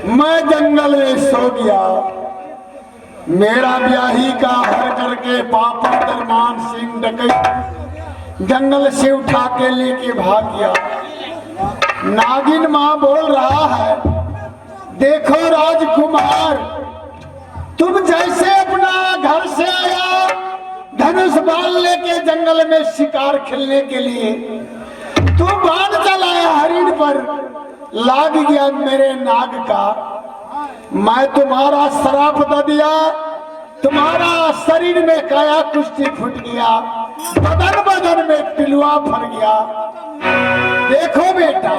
मैं जंगल में सो गया। मेरा ब्याही का हर करके पापा दरमान सिंह डकैत जंगल से उठा के लेके भाग गया। नागिन माँ बोल रहा है, देखो राजकुमार, तुम जैसे अपना घर से आया धनुष बाण लेके जंगल में शिकार खेलने के लिए, तुम बाण चलाया हरिण पर, लाग गया मेरे नाग का। मैं तुम्हारा श्राप दे दिया, तुम्हारा शरीर में काया कुश्ती फूट गया, बदन बदन में पिलुआ फर गया। देखो बेटा,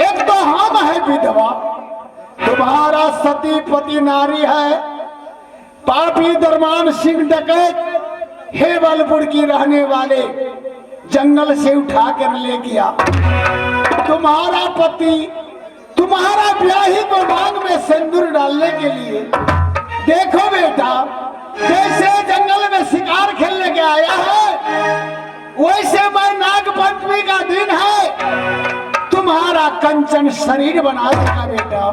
एक तो हम है विधवा, तुम्हारा सती पति नारी है। पापी दरमान सिंह डकैत हेवलपुर की रहने वाले जंगल से उठा कर ले गया। तुम्हारा पति तुम्हारा ब्याही को मांग में सिंदूर डालने के लिए, देखो बेटा, जैसे जंगल में शिकार खेलने के आया है, वैसे मैं नाग पंचमी का दिन है, तुम्हारा कंचन शरीर बना देगा बेटा।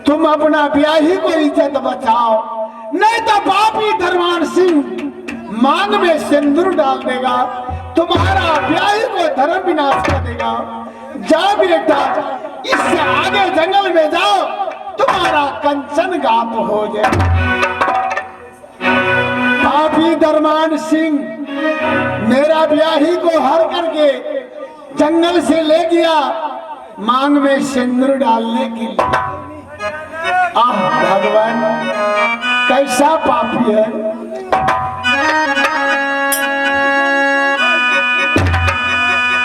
तुम अपना ब्याही को इज्जत बचाओ, नहीं तो पापी दरमान सिंह मांग में सिंदूर डाल देगा, तुम्हारा ब्याही को धर्म विनाश कर देगा। जाओ बेटा, इससे आगे जंगल में जाओ, तुम्हारा कंचन गाप हो जाए। पापी दरमान सिंह मेरा ब्याही को हर करके जंगल से ले गया मांग में सिंदूर डालने के लिए। आह भगवान, कैसा पापी है।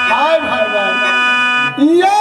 हाय भगवान, ये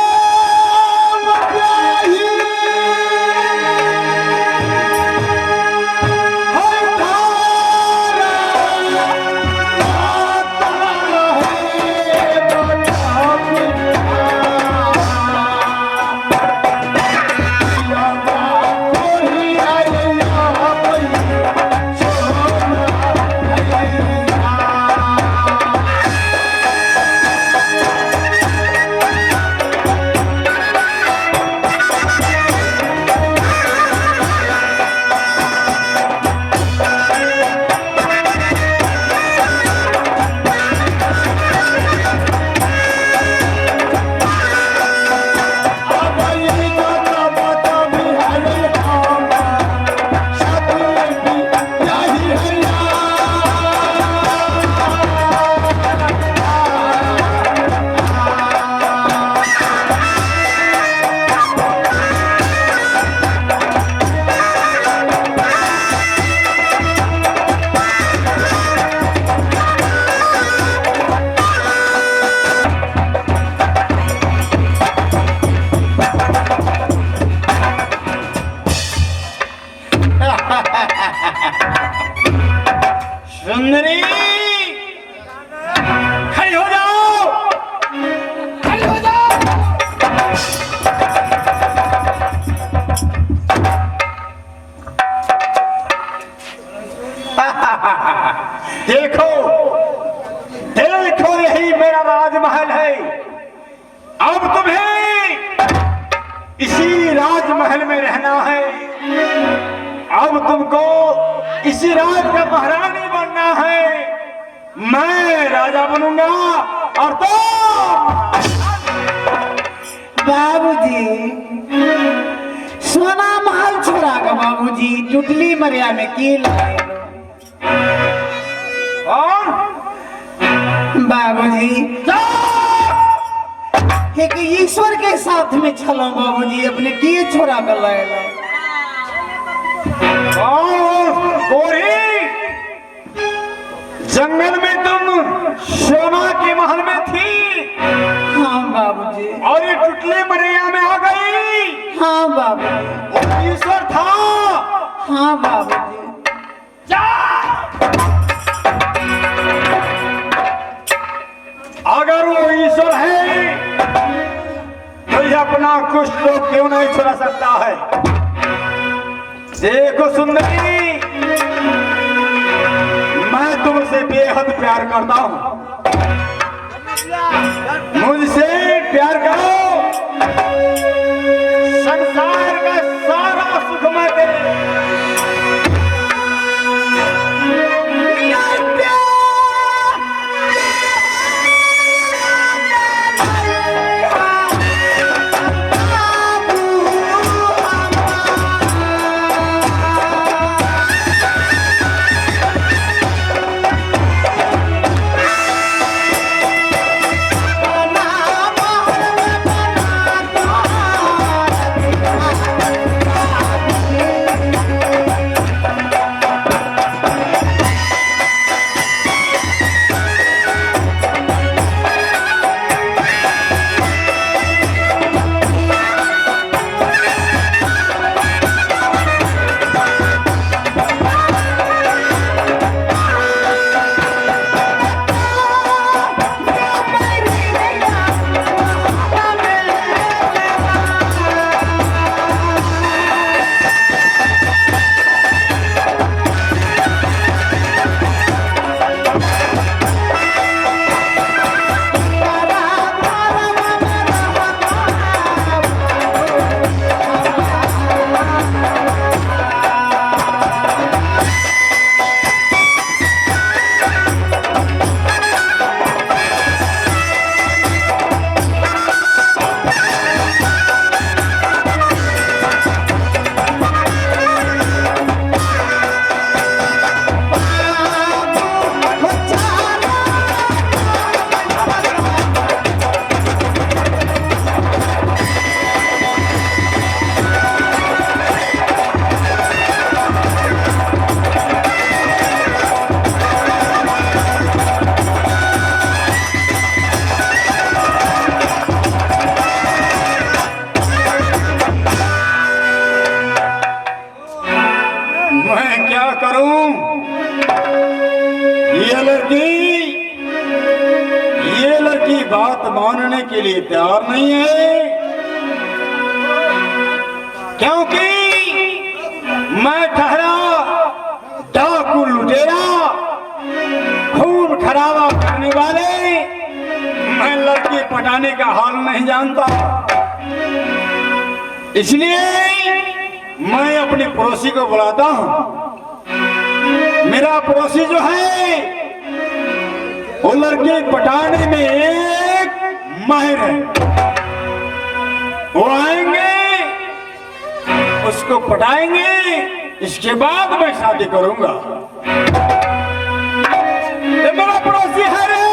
सुंदरी, खड़ी हो जाओ, खड़ी हो जाओ। देखो देखो, यही मेरा राजमहल है। अब तुम्हें इसी राजमहल में रहना है। अब तुमको इसी राज का महारानी बनना है। मैं राजा बनूंगा और तो बाबूजी सोना महल छोड़ा का बाबूजी चुटली मरिया में की लाए। और बाबूजी एक ईश्वर के साथ में चलो बाबूजी, अपने किए छोड़ा कर लाए। जंगल में तुम सोना के महल में थी। हाँ बाबूजी। और ये टुटली मरिया में आ गई। हाँ बाबूजी। और ईश्वर था। हाँ बाबूजी। जा, अगर वो ईश्वर है तो ये अपना कुछ तो क्यों नहीं छुड़ा सकता है। देखो सुंदरी, मैं तुमसे बेहद प्यार करता हूं। मुझसे प्यार करो, ये लड़की बात मानने के लिए तैयार नहीं है, क्योंकि मैं ठहरा डाकू लुटेरा, खून खराबा करने वाले। मैं लड़की पटाने का हाल नहीं जानता, इसलिए मैं अपने पड़ोसी को बुलाता हूं। मेरा पड़ोसी जो है वो लड़की पटाने में एक माहिर है। वो आएंगे, उसको पटाएंगे, इसके बाद मैं शादी करूंगा। ये मेरा पड़ोसी है रे।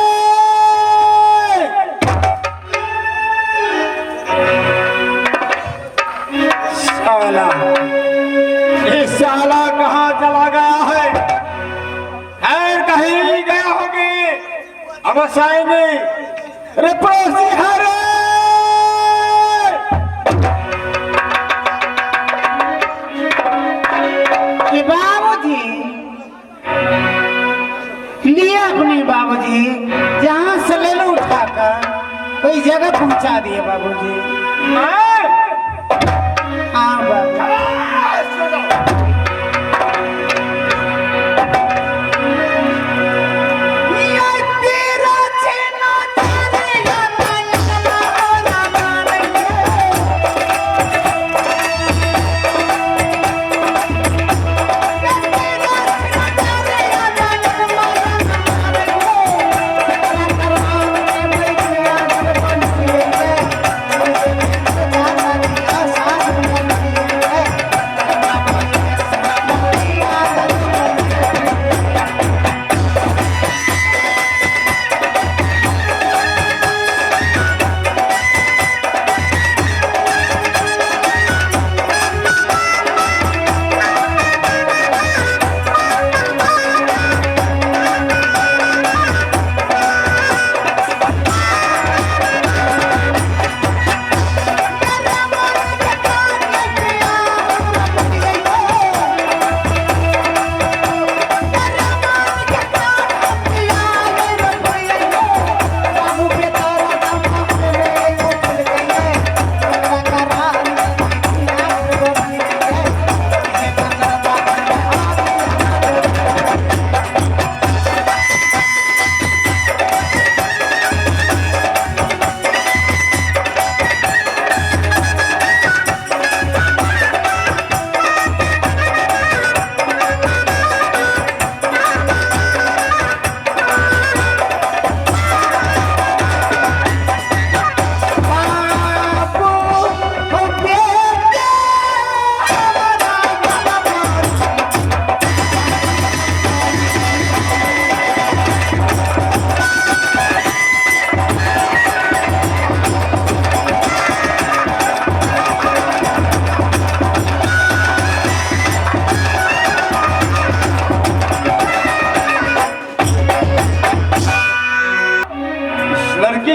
साला, ये साला कहाँ चला गया है? खैर कहीं भी गया होगी, अब आएंगे। अरे पड़ोसी है रे। बाबूजी लिए अपने बाबूजी जहाँ से ले लो उठाकर कोई जगह पहुँचा दिए बाबूजी। हाँ बाबू।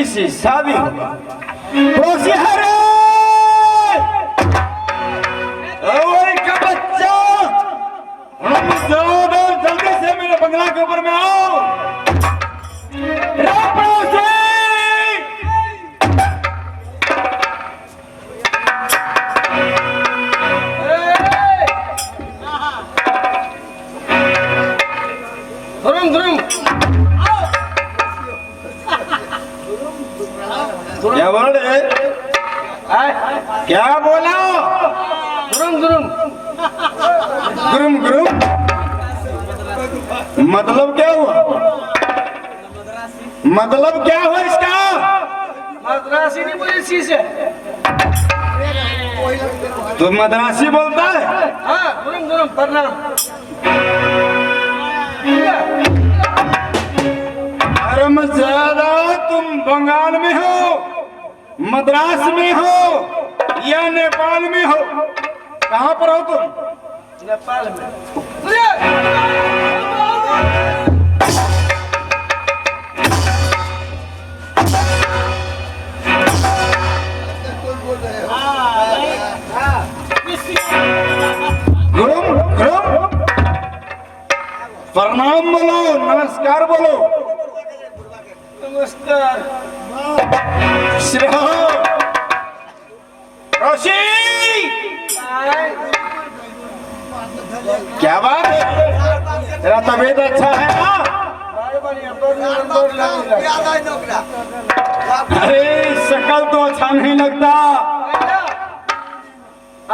से शादी होगा। पड़ोसी है रे, ओए का बच्चा, जल्दी से मेरे बंगला के ऊपर में आओ। रे पड़ोसी, धुरम धुरम क्या बोल रहे? क्या बोला? गुरुम गुरुम गुरुम गुरुम मतलब क्या हुआ? मतलब क्या हुआ इसका? मद्रासी नहीं बोली सी से। तो मद्रासी बोलता है? हाँ गुरुम गुरुम प्रणाम। अरे मजादा, तुम बंगाल में हो, मद्रास में हो या नेपाल में हो? कहाँ पर हो तुम? नेपाल में। प्रणाम बोलो, नमस्कार बोलो। नमस्कार। श्री रोशी, क्या बात है, तेरा तबीयत अच्छा है ना? अरे शकल तो अच्छा नहीं लगता।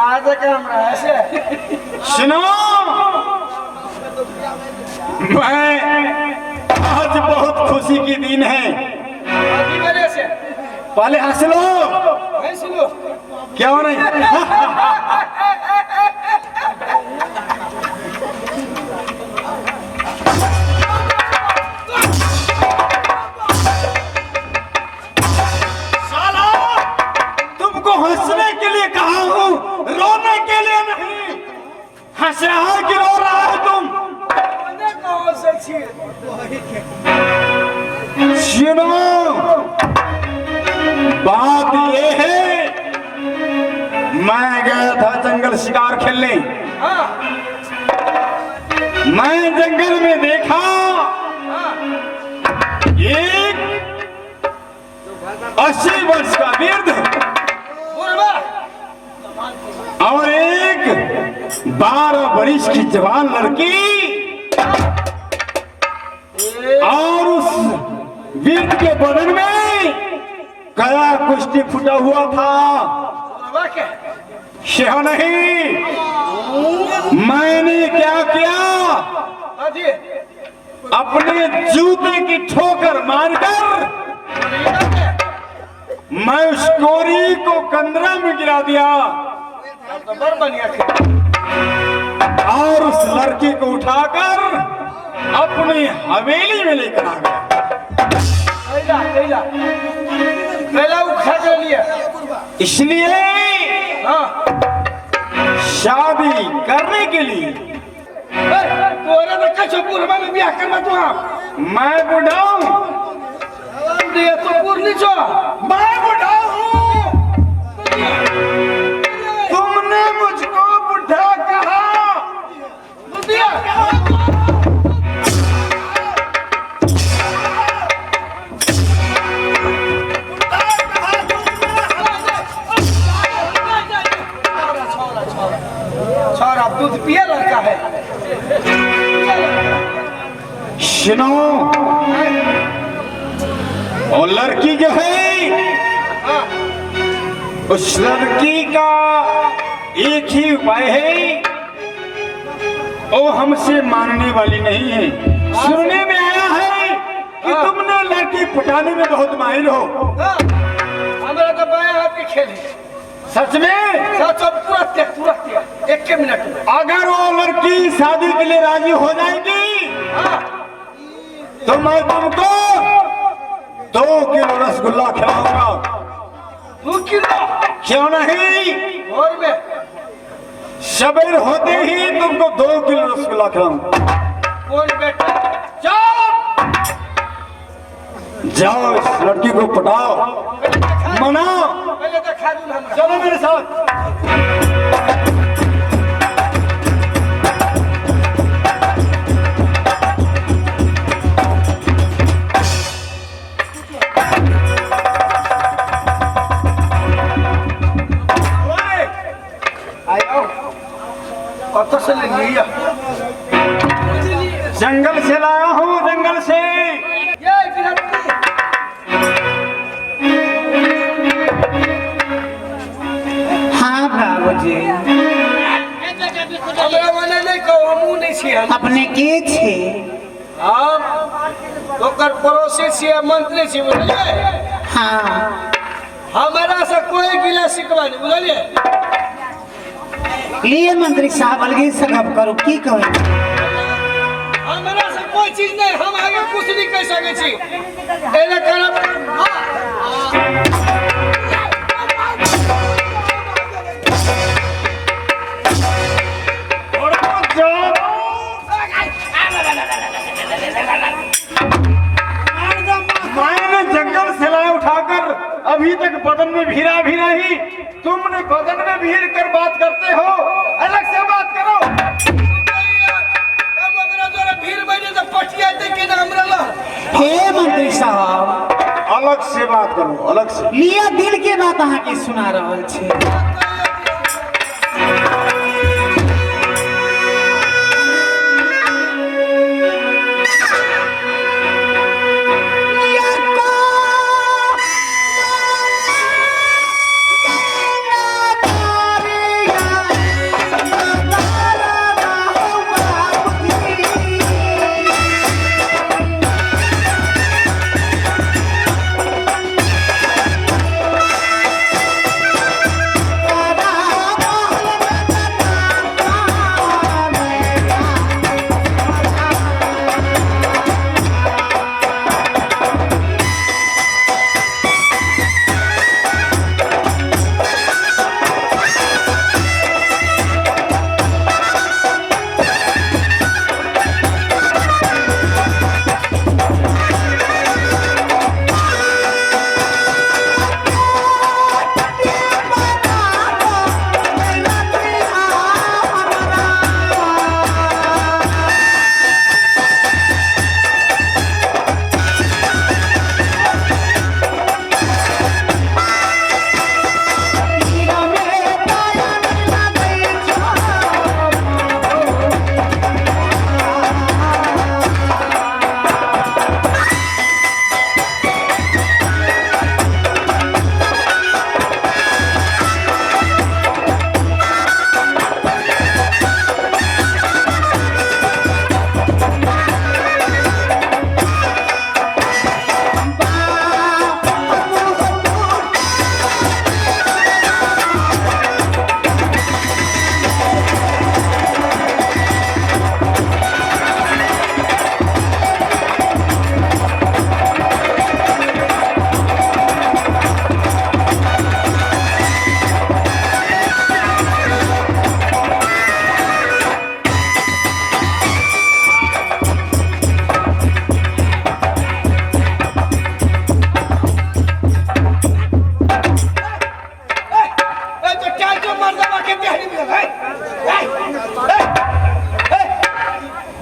आज कैमरा ऐसे सुनो, मैं आज बहुत खुशी की दिन है। की वजह से पहले हंस लो। ऐसे लो। क्यों नहीं? साला, तुमको हंसने के लिए कहा हूँ, रोने के लिए नहीं। हंस रहा है कि रो रहा है तुम? कौन से छी? सुनो, बात ये है, मैं गया था जंगल शिकार खेलने। हाँ मैं जंगल में देखा एक 80 वर्ष का वृद्ध बुढ़वा और एक 12 वर्ष की जवान लड़की, और उस वृद्ध के बदन में गया कुश्ती फूटा हुआ था। बुढ़वा क्या? यह नहीं, मैंने क्या किया, अजी अपने जूते की ठोकर मारकर मैं उस कोरी को कंदरा में गिरा दिया तो बर बढ़िया खे। और उस लड़की को उठाकर अपनी हवेली में लेकर आ गया। कैला कैला कैला उठा के लिए। इसलिए हाँ शादी करने के लिए। तोरा तो कछो बुढ़वा में ब्याह करना तो आप मैं बुढ़ा हूँ, ये तो पूर्णी छो। मैं बुढ़ा हूँ, तुमने मुझको बुढ़ा कहा। बुढ़िया छोरा दूध पिए लड़का है। सुनो, और लड़की जो है, उस लड़की का एक ही उपाय है, वो हमसे मानने वाली नहीं है। सुनने में आया है कि तुमने लड़की पटाने में बहुत माहिर हो। हमारा तो बाया हाथ की खेल है। सच में? सच तुरंत एक के मिनट में। अगर वो लड़की शादी के लिए राजी हो जाएगी तो मैं तुमको 2 किलो रसगुल्ला खिलाऊंगा। 2 किलो? क्यों नहीं? और में सवेर होते ही तुमको 2 किलो रसगुल्ला खिलाऊंगा। कौन बेटा? जाओ, इस लड़की को पटाओ, मनाओ। पहले तो खा दूं हम। चलो मेरे साथ। कत से ले लिया? जंगल से लाया हूँ, जंगल से। ये गिरफ्ती। हाँ बाबूजी, हमरा मने नहीं कहो, हमू नहीं छी हम। अपने के छे? हम ओकर पड़ोसी छियै, मंत्री छी, बुझलिए? हाँ, हमारा से कोई गिला शिकवा नहीं, बुझलिए? लिए मंत्री साहब अलगे से गप करू, की कहे? हमारा से कोई चीज नहीं, हम आगे कुछ नहीं कह सके छी। एने करब मैंने जंगल से लाया उठाकर, अभी तक बदन में भीरा भी नहीं। तुमने बदन में भीड़ कर बात करते हो, अलग से बात करो। भीड़ हे मंत्री साहब, अलग से बात करो, अलग से। लिया दिल के बात अहाँ के सुना रहल छी।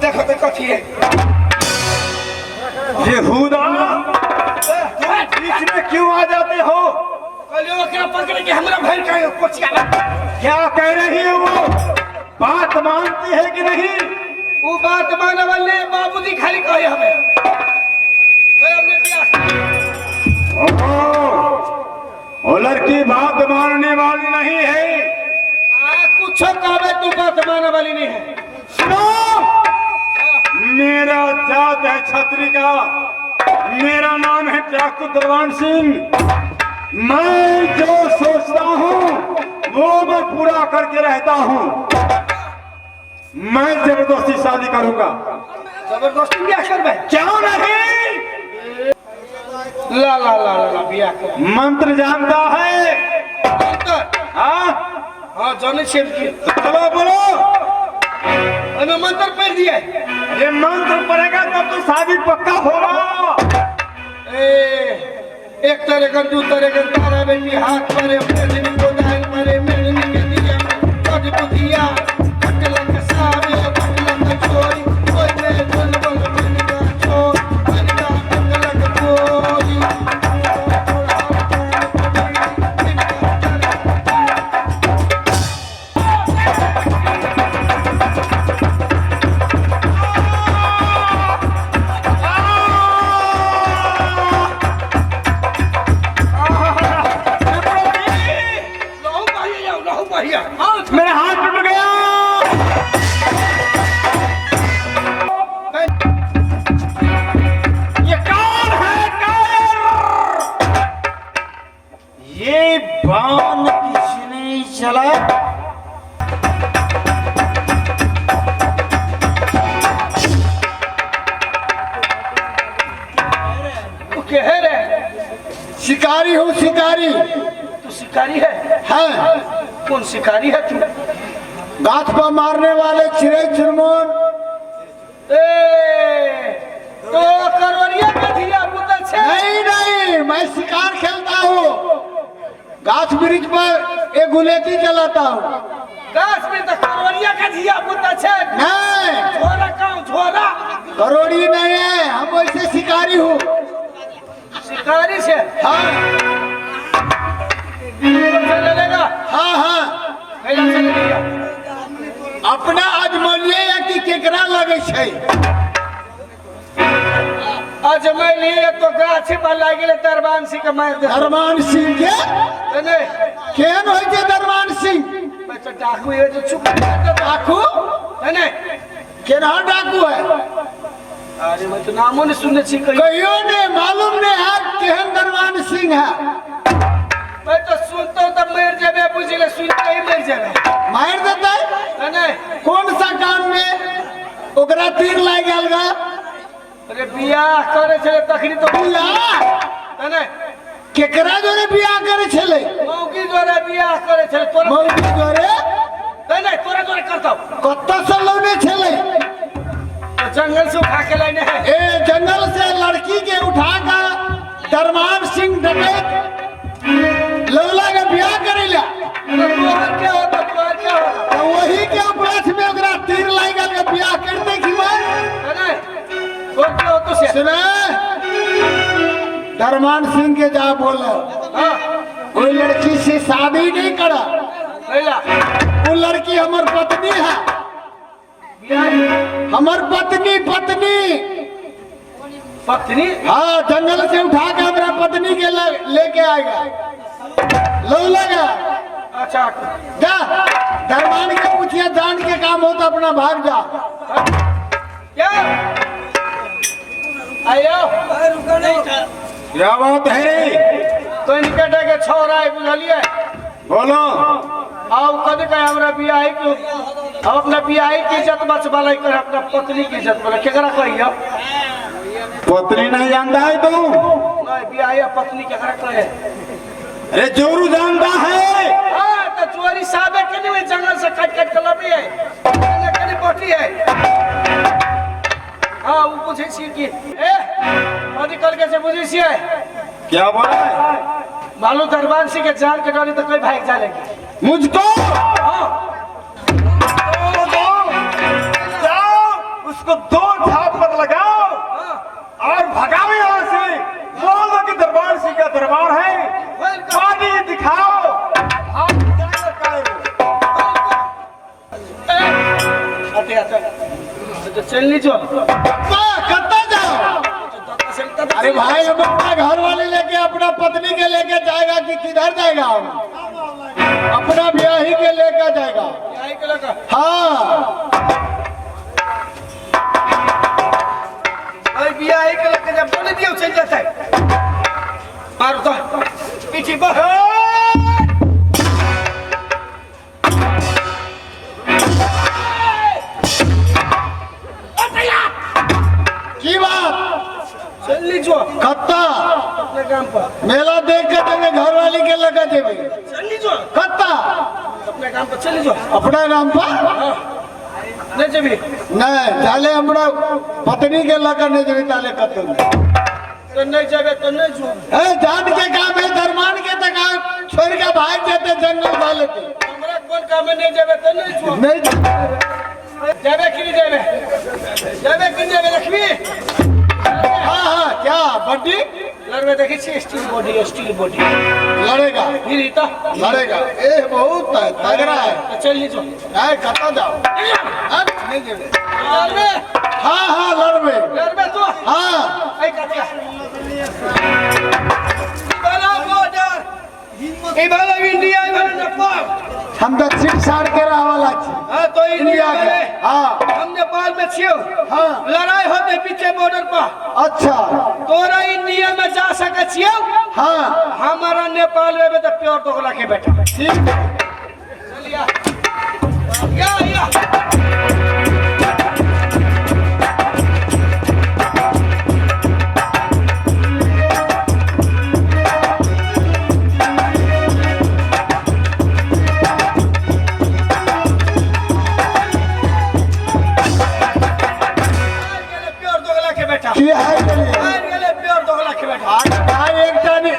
देखो तो कथी है यहूदा, तुम बीच में क्यों आ जाते हो? कलियो क्या पकड़ के हमरा भाई का कोचिया क्या कह रही है वो? बात मानती है कि नहीं? वो बात माने वाले बाबूजी खाली कहे हमें कहे हमने क्या वो लड़की बात मानने वाली नहीं है। कुछ कहे तू बात मानने वाली नहीं है। सुनो, मेरा जात है छत्री का, मेरा नाम है ठाकुर दरबान सिंह। मैं जो सोचता हूँ वो मैं पूरा करके रहता हूँ। मैं जबरदस्ती शादी करूंगा। जबरदस्ती ब्याह करबे? क्यों नहीं? ला ला ला ला ब्याह कर। मंत्र जानता है? हाँ हाँ जाने छे। चलो बोलो। हमें मंत्र पढ़ दिया है। ये मंत्र पढ़ेगा तब तो शादी पक्का होगा। एक तरह का दू तरह का तारा बेटी हाथ मारे मेरे को दाल मारे मेरे के दिया कद बुधिया कटलंग सावे कटलंग छोरी कोई में बोल बोल मेरे का छोर मेरे का कटलंग छोरी मेरा हाथ टूट गया। ये कौन है? ये बाण किसने चला? कह रहे शिकारी हूँ, शिकारी। तू शिकारी है? हाँ। कौन शिकारी है तू? गाछ पर मारने वाले चिड़ै चुनमुन। तो करवरिया का धिया पुता छे? नहीं नहीं, मैं शिकार खेलता हूँ। गाछ वृक्ष पर एक गुलेती चलाता हूँ। गाछ में तो करोड़िया का धिया पुता छे। नहीं, झोरा कहूँ झोरा। करोड़ी नहीं है, हम वैसे शिकारी हूँ। शिकारी से हाँ चले लेगा। हाँ हाँ, कैला चले लिया। अपना आजमाइए या कि केकरा लगे छै। आज मैं लिए तो गाछी पर लागिले दरबान सिंह के मार दे। दरमान सिंह के नहीं केहन होइ छै दरमान सिंह? मैं तो डाकू है जो चुप कर डाकू? नहीं केना डाकू है? अरे मैं तो नामों ने सुने छी कहीं। कहियो ने मालूम नहीं है केहन दरमान सिंह है। मैं तो सुनता हूँ तब मर जाबे, बुझले सुनते ही मर जाबे। मार देते? नहीं कौन सा काम में ओकरा तीर लाग गेल गा? अरे बियाह करे छले तखनी तो बियाह नहीं केकरा जोरे बियाह करे छले? मौगी द्वारा बियाह करे छले। तोरा मौगी जोरे? नहीं तोरा द्वारा करता हूँ। कत्ता से लौने छले? तो जंगल से उठा के लाने है। ए जंगल से लड़की के उठा कर दरमान सिंह डकैत लौला के बियाह करेला। तो तोहर क्या होता, तोहर क्या होता? तो वही के उपलक्ष्य में ओकरा तीर लाग गेल के बियाह करते कि मार? नहीं तो क्या होता से? सुने दरमान सिंह के जा बोलो हाँ कोई लड़की से शादी नहीं करा। कैला वो लड़की हमर पत्नी है। बियाह हमर पत्नी पत्नी। हाँ, जंगल से उठा के हमारा पत्नी के लेके आएगा। लो लगा अच्छा जा दरमान के पूछिए, जान के काम हो तो अपना भाग जा। क्या आयो क्या बात है रे? तो निकट के छोरा है बुझलिए। बोलो। आओ कद का हमरा बियाह क्यों? हम अपना बियाह की इज्जत बचवाले कर, अपना पत्नी की इज्जत वाला केकरा कहियो? पत्नी नहीं जानता है तू? नहीं बियाह पत्नी केकरा कहे? अरे जोरू जानता है। हां तो चोरी साबे के नहीं जंगल से काट काट के लबी है। कनी बोटी है। हाँ वो पूछे छी कि ए कदी कर के से पूछे छी क्या बोला है? मालूम दरबान सिंह के जान के डरे तो कोई भाग जाएगी मुझको हाँ जाओ उसको 2 झापड़ लगाओ और भगाओ यहाँ से। बोलो कि दरबार सिंह का दरबार है, पानी दिखाओ। आप तो चल लीजिए। कत्ता जाओ? अरे भाई हम अपना घर वाले लेके अपना पत्नी के लेके जाएगा कि किधर जाएगा? अपना ब्याही के लेके जाएगा। हाँ बिया एक लग जब बोले दियो चल जाता है। मारो तो पीछे बढ़। की बात? चल लीजिए कत्ता अपने काम पर। मेला देख के देंगे घर वाली के लगा देवे। चल लीजिए कत्ता अपने काम पर चल लीजिए। अपना नाम पर नहीं जबी नहीं जाले हमरा पत्नी के लगा नहीं जबी ताले कत्तो तो नहीं जाबे तो नहीं जो। ए जान के काम है दरमान के तक छोड़ के भाग जाते जंगल वाले के। हमरा कौन काम में नहीं जाबे तो नहीं जो। नहीं जाबे कि नहीं जाबे कि नहीं जाबे लक्ष्मी। हाँ हाँ क्या बड्डी लड़वे देखी छी स्टील बॉडी लड़ेगा फिर तो लड़ेगा। ए बहुत है तगड़ा है। तो चल लीजिए। नहीं कत्ता जाओ अब नहीं जेबे। लड़वे हाँ हाँ लड़बे। लड़वे तो हाँ आई कटिया बड़ा बॉर्डर ई वाला इंडिया ई वाला नेपाल। हम दक्षिण सार के रहा वाला छी। हां तो इंडिया के में हाँ हम नेपाल में छियो। हाँ लड़ाई होते पीछे बॉर्डर पर। अच्छा तोरा इंडिया में जा सके छियो। हाँ हमारा नेपाल में तो प्योर दोगला के बेटा। ठीक है। चलिया या की है प्योर दोगला के बेटा।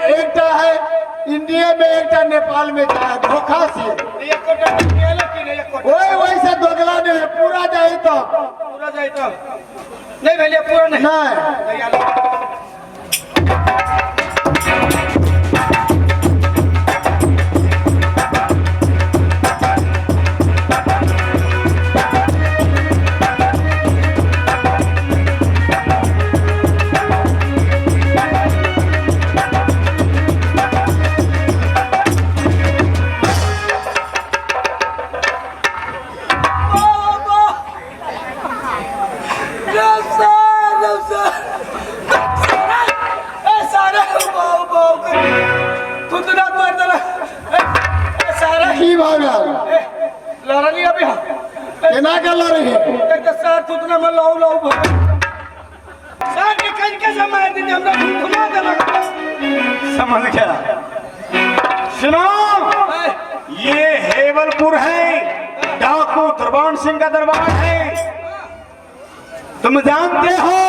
एकटा है इंडिया में एकटा तो पूरा जाए तो नहीं भैया पूरा नहीं नहीं नहीं आलो। की भागल लड़ा नहीं अभी केना कर रही है एक तो साथ उतना में लाऊ लाऊ भर साथ निकल के समय दिन हमरा घुमा देना समझ गया। सुनो, ये हेवलपुर है, डाकू दरबान सिंह का दरबार है। तुम जानते हो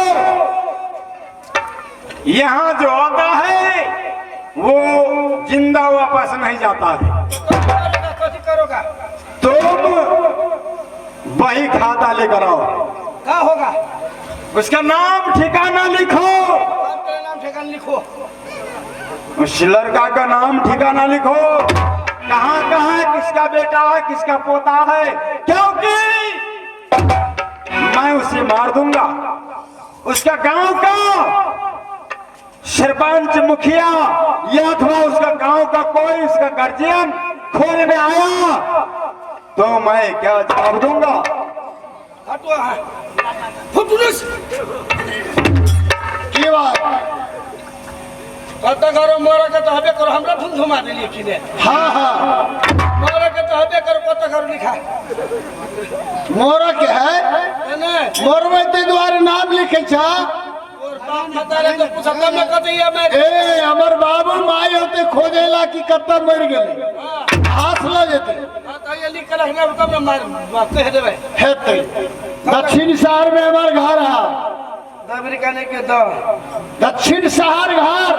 यहाँ जो आता है वो जिंदा वापस नहीं जाता है। कथी करोगा तुम वही खाता लेकर आओ, क्या होगा उसका नाम ठिकाना लिखो, आपका नाम ठिकाना लिखो उस लड़का का नाम ठिकाना लिखो, कहाँ कहाँ है, किसका बेटा है, किसका पोता है, क्योंकि मैं उसे मार दूंगा। उसका गांव का सरपंच, मुखिया या अथवा उसका गांव का कोई उसका गार्जियन खोज में आया तो मैं क्या जवाब दूंगा? हटो फुटुस की बात कत करो मोरा के तो हबे करो हमरा धुन घुमा देलिए कि ने हाँ हाँ मोरा के तो हबे करो कत करो लिखा मोरा के है ने मोरवे ते द्वारे नाम लिखे छा और बाप बता रहे तो पूछा कब में कतैया मैं ए हमर बाबू माई होते खोजेला कि कत्ता मर गेले हाथ ल जेते तो ये लिख के रखना कब में मार कह देबे हेते दक्षिण शहर में हमार घर है दबरी कहने के दो दक्षिण शहर घर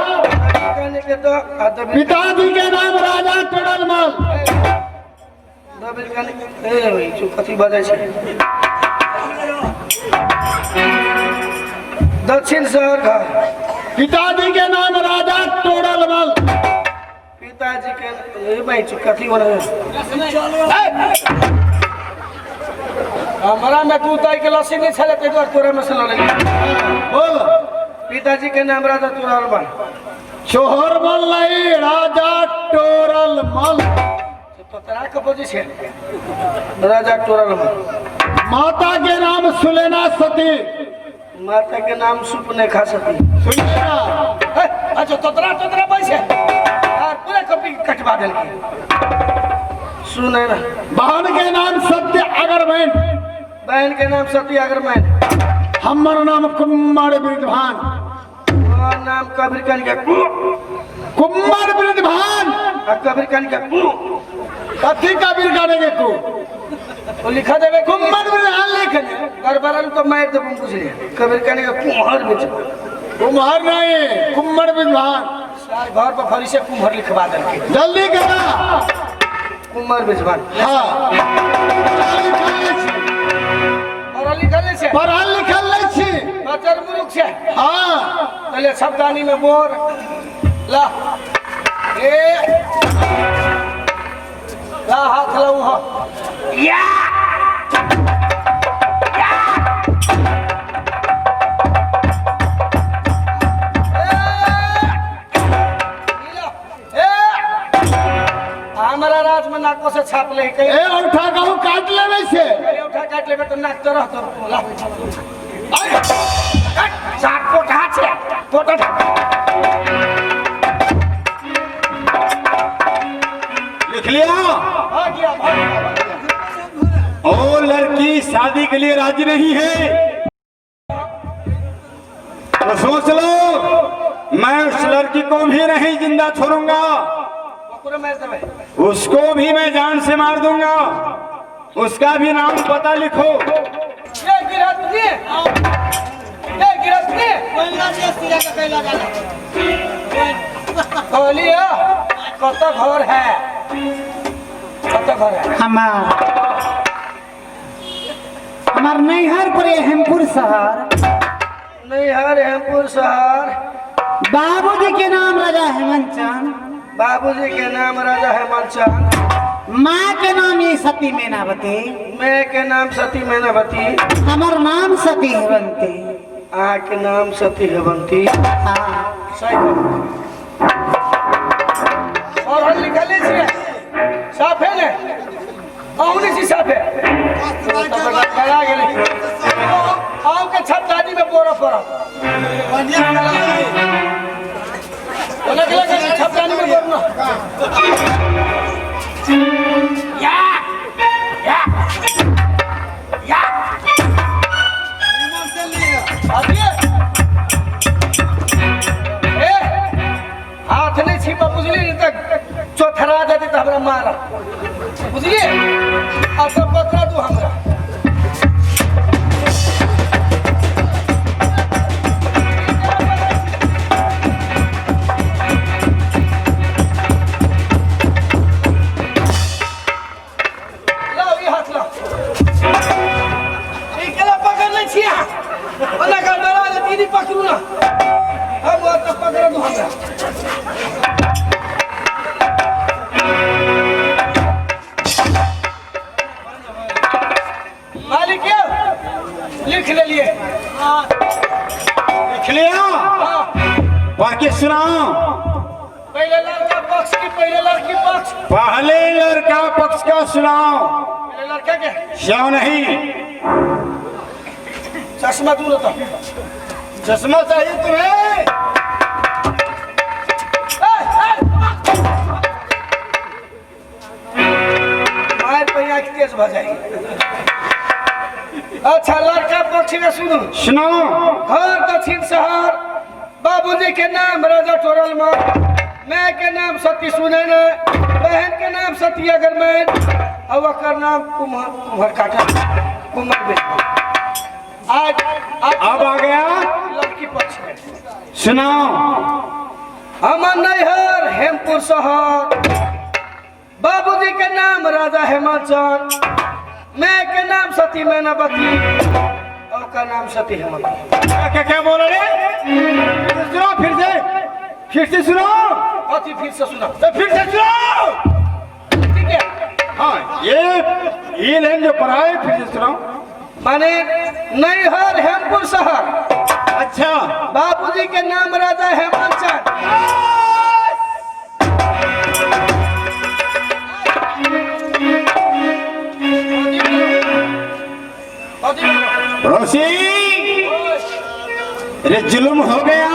कहने के दो दबरी पिताजी के नाम राजा टोडलमल दबरी कहने के ए भाई जो कथी बजाय छे दक्षिण शहर घर पिताजी के नाम राजा टोडलमल पिताजी के ए भाई जो कथी बोल हमारा में तू ताई के लस्सी नहीं छले ते द्वार तोरे में से ले बोल पिताजी के नाम राजा टोडलमल चोहरमल नहीं राजा टोडलमल तो तेरा कपोजी छे राजा टोडलमल माता के नाम सुलेना सती माता के नाम सुप ने खा सकी सुलेना अच्छा तोतरा तोतरा पैसे और पूरा कपी कटवा देल सुने ना बहन के नाम सत्य अगरमैन बहन के नाम सती अगरमैन हमर नाम कुम्मर विद्वान और नाम कबीर कन के कुम्मर विद्वान कबीर कन के कथी कबीर गाने के को वो लिखा देवे कुम्मर विद्वान लिखने गड़बड़न तो मार दे पूछ लिया कबीर कन के कुम्हर बेच कुम्हार नहीं कुम्मर विद्वान सार घर पर फरी से कुम्हर लिखवा देल के जल्दी करा कुम्हर बेचवान हाँ और लिखल से पढ़ल लिखल नहीं छी बचर मुरुख से हाँ पहले शब्दानी में बोर ला ए ला हाथ लाऊ हो या हमारा राज में नाको से छाप ले कहीं ए उठा कहूँ काट ले वैसे उठा काट लेबे तो नाक तो रह तो ला सात को हाथ से फोटो लिख लिया? भाग गया ओ लड़की शादी के लिए राजी नहीं है तो सोच लो, मैं उस लड़की को भी नहीं जिंदा छोड़ूंगा, पूरा मार देबे उसको भी मैं जान से मार दूंगा। उसका भी नाम पता लिखो। ये गिरफ्ती कोयला से सिरा का कैला जाना बोलिए कत घर है कत घर है हमार हमार नैहर पर हेमपुर शहर। नैहर हेमपुर शहर। बाबूजी के नाम राजा हेमंत चंद। बाबूजी के नाम राजा हेमंत चंद। माँ के नाम ये सती मैनावती। मैं के नाम सती मैनावती। हमार नाम सती हेवंती। अहाँ के नाम सती हेवंती। हाँ सही और हम लिखले छियै साफ है ने औने सी साफ है करा गेले आउ के छत दादी में बोरा पड़ा अलग अलग छत दादी में बोरना या या या आदिए हाथ नहीं छिपा बुझली तक चौथरा देती तो हमरा मारा बुझलिए अब सब पकड़ा दू हमरा लाओ ये हाथ लाओ ये केला पकड़ ले छिया ओना का डरा ले दीदी पकड़ू ना हम वो तो पकड़ दू हमरा मालिक लिख ले लिए लिख लिया पढ़ के सुनाओ। पहले लड़का पक्ष की पहले लड़की पक्ष पहले लड़का पक्ष का सुनाओ। पहले लड़का के क्यों नहीं? चश्मा दूर तो चश्मा चाहिए तुम्हें? मार पे आँख तेज हो जाएगी। अच्छा लड़का पक्ष में सुनो सुनाओ। घर दक्षिण शहर बाबूजी के नाम राजा टोरल मैं के नाम सती सुनैन बहन के नाम सती अगरमैन और ओकर नाम कुमार काटा कुमार बे आज अब आ गया लड़की पक्ष में सुनाओ। हमर नैहर हेमपुर शहर बाबूजी के नाम राजा हेमंत चंद मैं के नाम सती मैनावती और का नाम सती हेमंत। क्या क्या बोल रहे? सुनाओ फिर से सुनाओ। अति फिर से सुना तो फिर से सुनाओ। ठीक है हाँ ये लाइन जो पढ़ा है फिर से सुनाओ। माने नैहर हेमपुर शहर अच्छा बाबूजी के नाम राजा हेमंत चंद रोशी अरे जुल्म हो गया।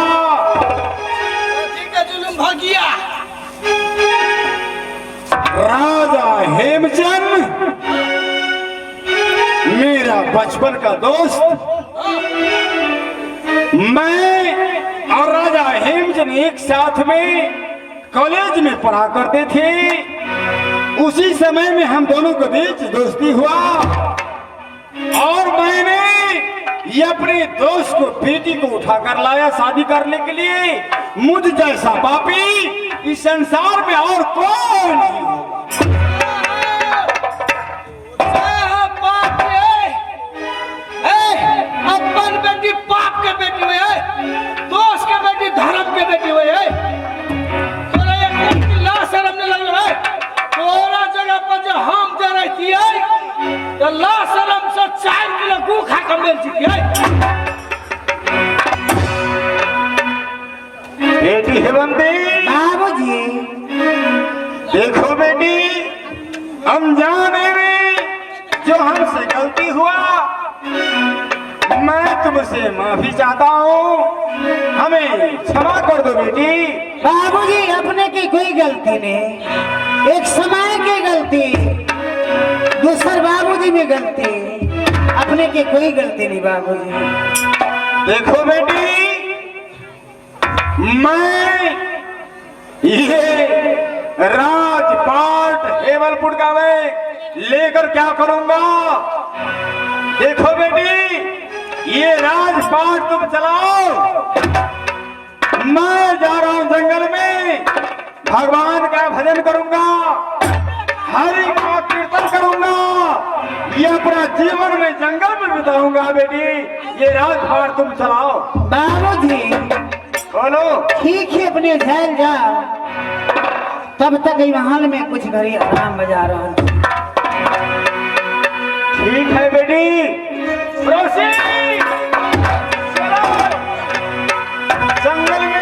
ठीक है जुलूम भागिया राजा हेमचंद मेरा बचपन का दोस्त मैं और राजा हेमचंद एक साथ में कॉलेज में पढ़ा करते थे। उसी समय में हम दोनों के बीच दोस्ती हुआ और मैंने ये अपने दोस्त को बेटी को उठाकर लाया शादी करने के लिए। मुझ जैसा पापी इस संसार में और कौन नहीं होगा। अपन बेटी पाप के बेटी हुई है दोस्त के बेटी धर्म के बेटी हुई है तोरा एक लाश शर्म नहीं लग रहा है तोरा जगह पर जो हम जा रही है तो लाश शर्म से 4 किलो गू खा कर मिल चुकी है। बेटी हेमंती बाबूजी देखो बेटी अनजाने में जो हमसे गलती हुआ मैं तुमसे माफी चाहता हूँ। हमें क्षमा कर दो बेटी। बाबूजी अपने की कोई गलती नहीं एक समय की गलती दूसर बाबूजी में गलती अपने की कोई गलती नहीं बाबूजी। देखो बेटी मैं ये राजपाट हेमलपुर का मैं लेकर क्या करूंगा। देखो बेटी ये राजपाट तुम चलाओ मैं जा रहा हूं जंगल में भगवान का भजन करूंगा हरि का कीर्तन करूंगा ये अपना जीवन में जंगल में बिताऊंगा बेटी। ये राजपाट तुम चलाओ। बाबूजी बोलो। ठीक है, अपने झेल जा। तब तक ई महल में कुछ घड़ी आराम बजा रहा। ठीक है बेटी, प्रोसीड। चलो जंगल में।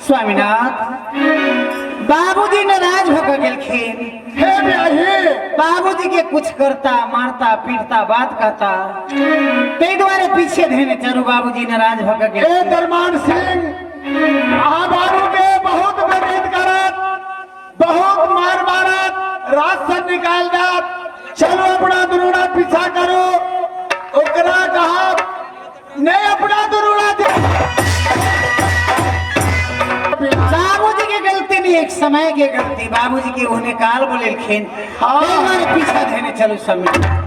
स्वामीनाथ, बाबूजी नाराज होकर गेलखिन। हे ब्याही, बाबूजी के कुछ करता, मारता, पीटता, बात कहता, ते द्वारे पीछे धेने चलू। बाबूजी नाराज होकर ए गेलखिन। दरमान सिंह, आ बाबू के बहुत विरोध करत, बहुत मार मारत, रात से निकाल जात। चलो अपना दुरूड़ा पीछा करो। ओकरा कहा नहीं, अपना दुरूड़ा बाबूजी के गलती नहीं, एक समय के गलती। बाबूजी के उन्हें काल बोलेलखिन। हाँ। ते द्वारे पीछा धेने चलू समय।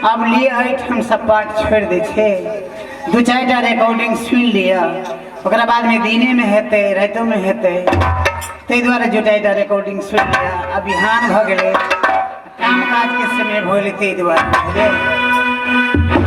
अब लिए हट हम सब पाठ छोड़ दे छे। दू चारिटा रिकॉर्डिंग सुन लिया, ओकरा बाद में दिने में हेते, रातों में हेते। ते द्वारा दू चारिटा रिकॉर्डिंग सुन लिया। अब बिहान भ गेले, काम काज के समय भइले, ते द्वारा बुझले।